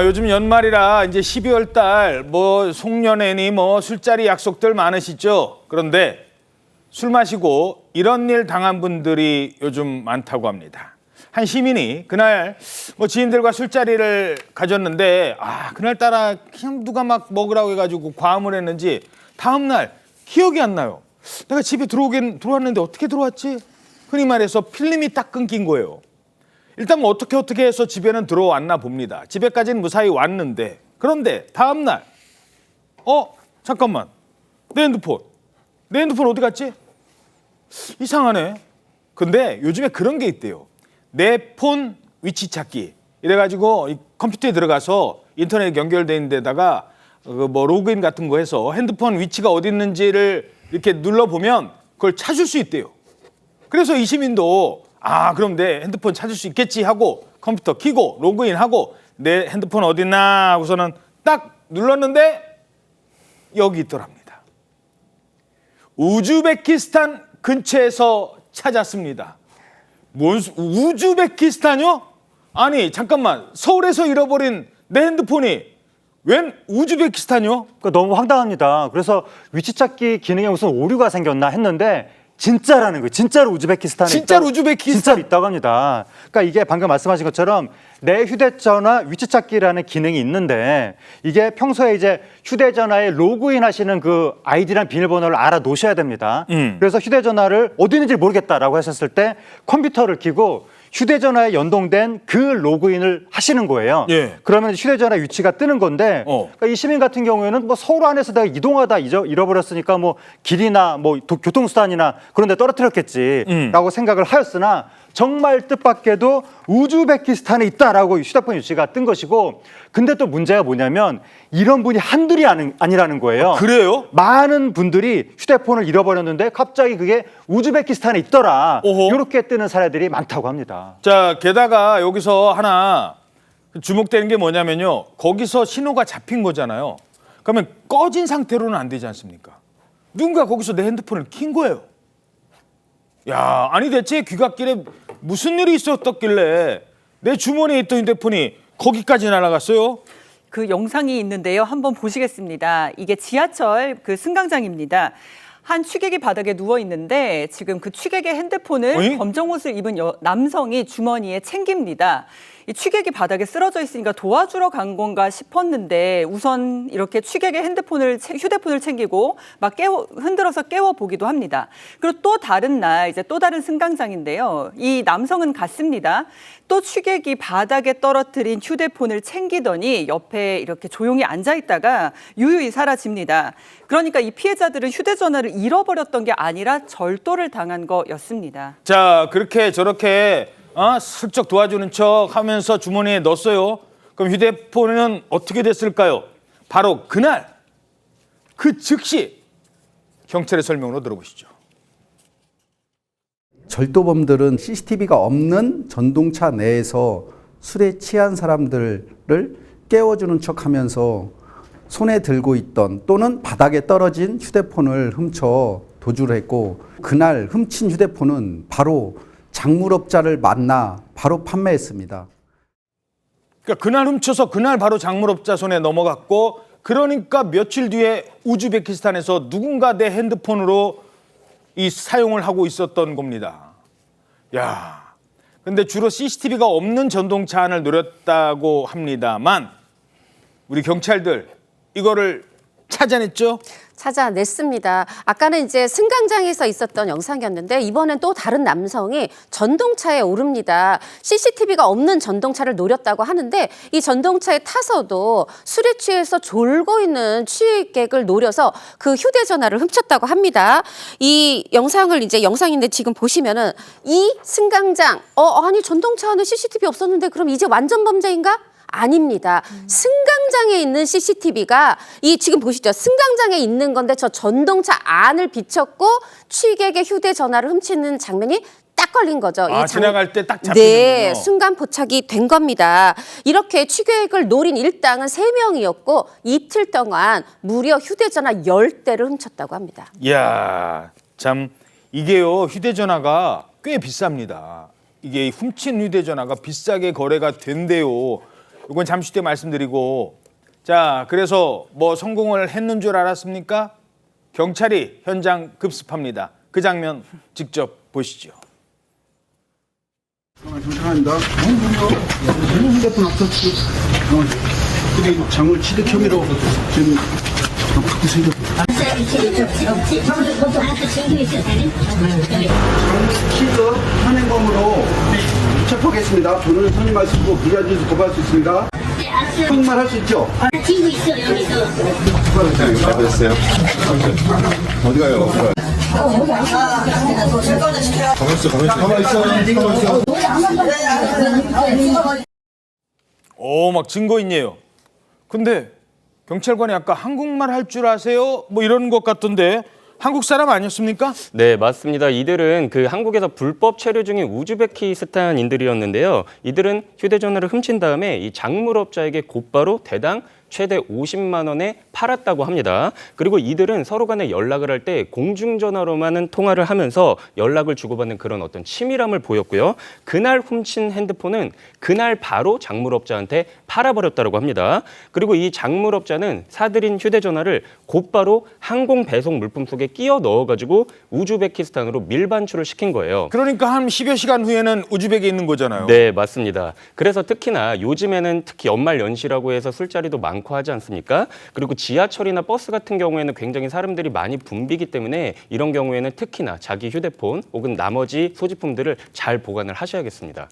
요즘 연말이라 이제 12월 달 뭐 송년회니 뭐 술자리 약속들 많으시죠? 그런데 술 마시고 이런 일 당한 분들이 요즘 많다고 합니다. 한 시민이 그날 뭐 지인들과 술자리를 가졌는데 그날따라 그냥 누가 막 먹으라고 해가지고 과음을 했는지 다음날 기억이 안 나요. 내가 집에 들어왔는데 어떻게 들어왔지? 흔히 말해서 필름이 딱 끊긴 거예요. 일단 뭐 어떻게 해서 집에는 들어왔나 봅니다. 집에까지는 무사히 왔는데 그런데 다음날 잠깐만 내 핸드폰 어디 갔지? 이상하네. 근데 요즘에 그런 게 있대요. 내 폰 위치 찾기 이래가지고 컴퓨터에 들어가서 인터넷 연결돼 있는 데다가 뭐 로그인 같은 거 해서 핸드폰 위치가 어디 있는지를 이렇게 눌러보면 그걸 찾을 수 있대요. 그래서 이 시민도 그럼 내 핸드폰 찾을 수 있겠지 하고 컴퓨터 켜고 로그인하고 내 핸드폰 어딨나 하고서는 딱 눌렀는데 여기 있더랍니다. 우즈베키스탄 근처에서 찾았습니다. 뭔 우즈베키스탄이요? 아니 잠깐만, 서울에서 잃어버린 내 핸드폰이 웬 우즈베키스탄이요? 그러니까 너무 황당합니다. 그래서 위치 찾기 기능에 무슨 오류가 생겼나 했는데 진짜라는 거예요. 진짜로 우즈베키스탄에 진짜로 있다고 합니다. 그러니까 이게 방금 말씀하신 것처럼 내 휴대전화 위치 찾기라는 기능이 있는데 이게 평소에 이제 휴대전화에 로그인 하시는 그 아이디랑 비밀번호를 알아 놓으셔야 됩니다. 그래서 휴대전화를 어디 있는지 모르겠다라고 하셨을 때 컴퓨터를 켜고 휴대전화에 연동된 그 로그인을 하시는 거예요. 예. 그러면 휴대전화 위치가 뜨는 건데 그러니까 이 시민 같은 경우에는 뭐 서울 안에서 내가 이동하다 잃어버렸으니까 뭐 길이나 뭐 교통수단이나 그런 데 떨어뜨렸겠지라고 생각을 하였으나 정말 뜻밖에도 우즈베키스탄에 있다라고 휴대폰 위치가 뜬 것이고, 근데 또 문제가 뭐냐면 이런 분이 한둘이 아니라는 거예요. 그래요? 많은 분들이 휴대폰을 잃어버렸는데 갑자기 그게 우즈베키스탄에 있더라. 이렇게 뜨는 사례들이 많다고 합니다. 자, 게다가 여기서 하나 주목되는 게 뭐냐면요. 거기서 신호가 잡힌 거잖아요. 그러면 꺼진 상태로는 안 되지 않습니까? 누군가 거기서 내 핸드폰을 킨 거예요. 야, 아니 대체 귀갓길에 무슨 일이 있었길래 내 주머니에 있던 휴대폰이 거기까지 날아갔어요? 그 영상이 있는데요. 한번 보시겠습니다. 이게 지하철 그 승강장입니다. 한 취객이 바닥에 누워 있는데 지금 그 취객의 핸드폰을 검정 옷을 입은 남성이 주머니에 챙깁니다. 이 취객이 바닥에 쓰러져 있으니까 도와주러 간 건가 싶었는데 우선 이렇게 취객의 휴대폰을 챙기고 막 흔들어서 깨워 보기도 합니다. 그리고 또 다른 날 이제 또 다른 승강장인데요. 이 남성은 갔습니다. 또 취객이 바닥에 떨어뜨린 휴대폰을 챙기더니 옆에 이렇게 조용히 앉아 있다가 유유히 사라집니다. 그러니까 이 피해자들은 휴대전화를 잃어버렸던 게 아니라 절도를 당한 거였습니다. 자, 그렇게 저렇게 슬쩍 도와주는 척 하면서 주머니에 넣었어요. 그럼 휴대폰은 어떻게 됐을까요? 바로 그날 그 즉시 경찰의 설명으로 들어보시죠. 절도범들은 CCTV가 없는 전동차 내에서 술에 취한 사람들을 깨워주는 척하면서 손에 들고 있던 또는 바닥에 떨어진 휴대폰을 훔쳐 도주를 했고, 그날 훔친 휴대폰은 바로 작물업자를 만나 바로 판매했습니다. 그러니까 그날 훔쳐서 그날 바로 작물업자 손에 넘어갔고, 그러니까 며칠 뒤에 우즈베키스탄에서 누군가 내 핸드폰으로 이 사용을 하고 있었던 겁니다. 야, 근데 주로 CCTV가 없는 전동차 안을 노렸다고 합니다만 우리 경찰들 이거를 찾아냈죠? 찾아냈습니다. 아까는 이제 승강장에서 있었던 영상이었는데 이번엔 또 다른 남성이 전동차에 오릅니다. CCTV가 없는 전동차를 노렸다고 하는데 이 전동차에 타서도 술에 취해서 졸고 있는 취객을 노려서 그 휴대전화를 훔쳤다고 합니다. 이 영상을 이제 영상인데 지금 보시면은 이 승강장 아니 전동차 안에 CCTV 없었는데 그럼 이제 완전 범죄인가? 아닙니다. 승강장에 있는 CCTV가 지금 보시죠. 승강장에 있는 건데 저 전동차 안을 비췄고 취객의 휴대전화를 훔치는 장면이 딱 걸린 거죠. 지나갈 때 딱 잡히는군요. 네, 순간 포착이 된 겁니다. 이렇게 취객을 노린 일당은 3명이었고 이틀 동안 무려 휴대전화 10대를 훔쳤다고 합니다. 이야, 참 이게요, 휴대전화가 꽤 비쌉니다. 이게 훔친 휴대전화가 비싸게 거래가 된대요. 이건 잠시 뒤에 말씀드리고 자 그래서 뭐 성공을 했는 줄 알았습니까? 경찰이 현장 급습합니다. 그 장면 직접 보시죠. 감사합니다. 핸드폰 없었지. 장을 취득 혐의로 지금 갖고 생겼습니다. 취득 현행범으로 체포하겠습니다. 돈을 선임하시고 불리한짓을 고발할 수 있습니다. 한국말 할 수 있죠? 친구 있어 여기서. 잘못했어요. 어디 가요? 가만 있어. 막 증거 있네요. 근데 경찰관이 아까 한국말 할 줄 아세요? 뭐 이런 것 같던데 한국 사람 아니었습니까? 네, 맞습니다. 이들은 그 한국에서 불법 체류 중인 우즈베키스탄인들이었는데요. 이들은 휴대전화를 훔친 다음에 이 작물업자에게 곧바로 대당 최대 50만 원에 팔았다고 합니다. 그리고 이들은 서로 간에 연락을 할 때 공중전화로만은 통화를 하면서 연락을 주고받는 그런 어떤 치밀함을 보였고요. 그날 훔친 핸드폰은 그날 바로 작물업자한테 팔아버렸다고 합니다. 그리고 이 작물업자는 사들인 휴대전화를 곧바로 항공 배송 물품 속에 끼워 넣어가지고 우즈베키스탄으로 밀반출을 시킨 거예요. 그러니까 한 10여 시간 후에는 우즈벡에 있는 거잖아요. 네, 맞습니다. 그래서 특히나 요즘에는 특히 연말 연시라고 해서 술자리도 많고 하지 않습니까? 그리고 지하철이나 버스 같은 경우에는 굉장히 사람들이 많이 붐비기 때문에 이런 경우에는 특히나 자기 휴대폰 혹은 나머지 소지품들을 잘 보관을 하셔야겠습니다.